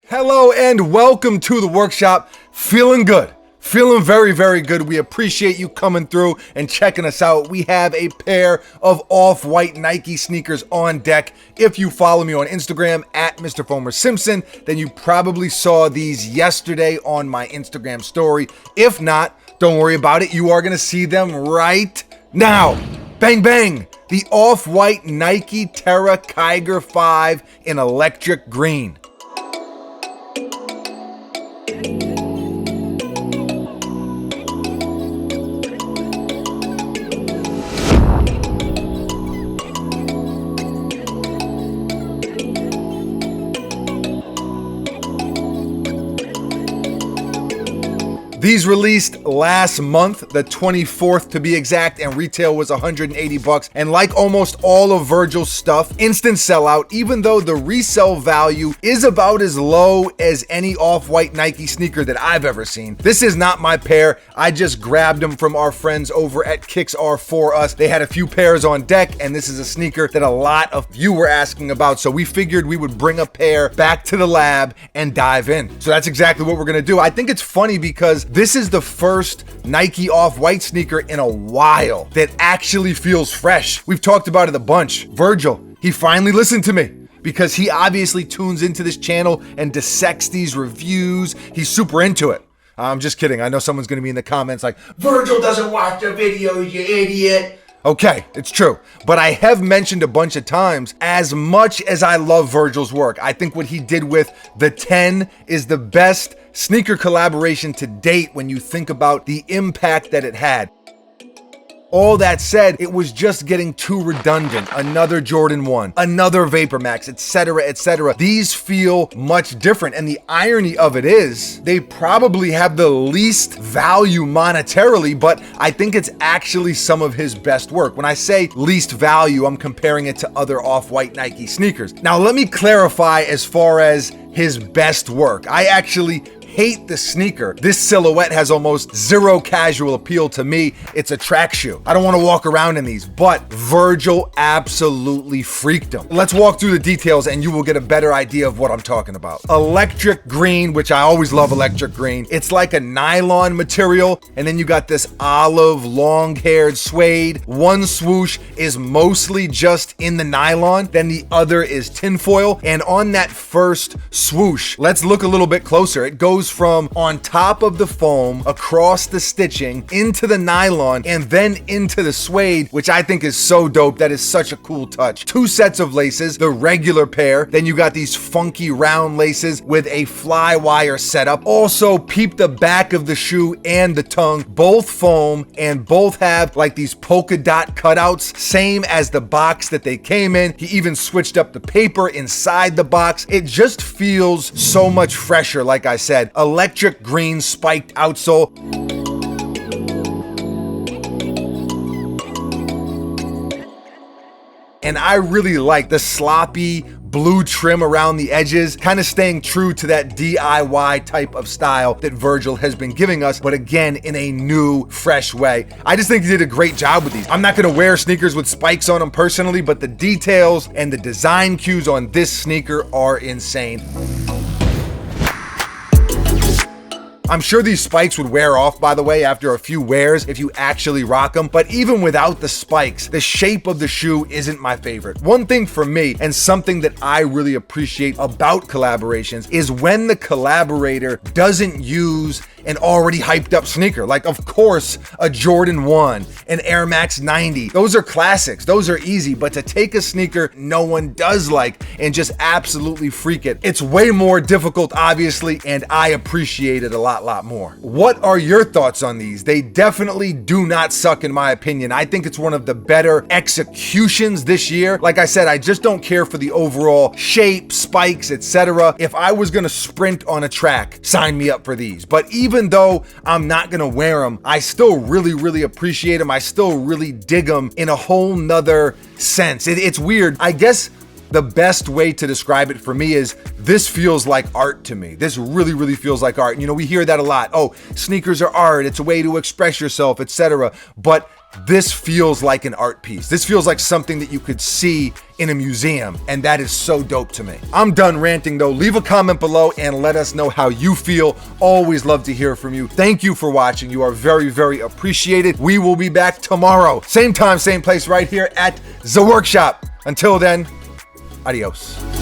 Hello and welcome to the workshop. Feeling good. Feeling very, very good. We appreciate you coming through and checking us out. We have a pair of off-white Nike sneakers on deck. If you follow me on Instagram at Mr. Foamer Simpson, then you probably saw these yesterday on my Instagram story. If not, don't worry about it. You are going to see them right now. Bang, bang. The off-white Nike Terra Kiger 5 in electric green. These released last month, the 24th to be exact, and retail was $180. And like almost all of Virgil's stuff, instant sellout, even though the resale value is about as low as any off-white Nike sneaker that I've ever seen. This is not my pair. I just grabbed them from our friends over at Kicks Are For Us. They had a few pairs on deck, and this is a sneaker that a lot of you were asking about. So we figured we would bring a pair back to the lab and dive in. So that's exactly what we're gonna do. I think it's funny because this is the first Nike off-white sneaker in a while that actually feels fresh. We've talked about it a bunch. Virgil, he finally listened to me because he obviously tunes into this channel and dissects these reviews. He's super into it. I'm just kidding. I know someone's gonna be in the comments like, Virgil doesn't watch the videos, you idiot. Okay, it's true. But I have mentioned a bunch of times, as much as I love Virgil's work, I think what he did with the 10 is the best sneaker collaboration to date when you think about the impact that it had. All that said, it was just getting too redundant. Another Jordan 1, another Vapor Max, etc., etc. These feel much different. And the irony of it is, they probably have the least value monetarily, but I think it's actually some of his best work. When I say least value, I'm comparing it to other off-white Nike sneakers. Now, let me clarify as far as his best work. I actually hate the sneaker. This silhouette has almost zero casual appeal to me. It's a track shoe. I don't want to walk around in these, but Virgil absolutely freaked them. Let's walk through the details and you will get a better idea of what I'm talking about. Electric green, which I always love electric green. It's like a nylon material, and then you got this olive long-haired suede. One swoosh is mostly just in the nylon, then the other is tinfoil, and on that first swoosh, let's look a little bit closer. It goes from on top of the foam, across the stitching, into the nylon, and then into the suede, which I think is so dope. That is such a cool touch. Two sets of laces, the regular pair, then you got these funky round laces with a fly wire setup. Also, peep the back of the shoe and the tongue, both foam, and both have like these polka dot cutouts, same as the box that they came in. He even switched up the paper inside the box. It just feels so much fresher, like I said. Electric green spiked outsole. And I really like the sloppy blue trim around the edges, kind of staying true to that DIY type of style that Virgil has been giving us, but again, in a new, fresh way. I just think he did a great job with these. I'm not gonna wear sneakers with spikes on them personally, but the details and the design cues on this sneaker are insane. I'm sure these spikes would wear off, by the way, after a few wears if you actually rock them, but even without the spikes, the shape of the shoe isn't my favorite. One thing for me, and something that I really appreciate about collaborations, is when the collaborator doesn't use an already hyped up sneaker. Like, of course, a Jordan 1, an Air Max 90. Those are classics, those are easy, but to take a sneaker no one does like and just absolutely freak it, it's way more difficult, obviously, and I appreciate it a lot more. What are your thoughts on these? They definitely do not suck in my opinion. I think it's one of the better executions this year. Like I said, I just don't care for the overall shape, spikes, etc. If I was gonna sprint on a track, sign me up for these. But even though I'm not gonna wear them, I still really appreciate them. I still really dig them in a whole nother sense. It's weird. I guess the best way to describe it for me is this feels like art to me. This really feels like art. You know, we hear that a lot. Oh, sneakers are art. It's a way to express yourself, etc. But this feels like an art piece. This feels like something that you could see in a museum, and that is so dope to me. I'm done ranting though. Leave a comment below and let us know how you feel. Always love to hear from you. Thank you for watching. You are very, very appreciated. We will be back tomorrow. Same time, same place, right here at The Workshop. Until then, adios.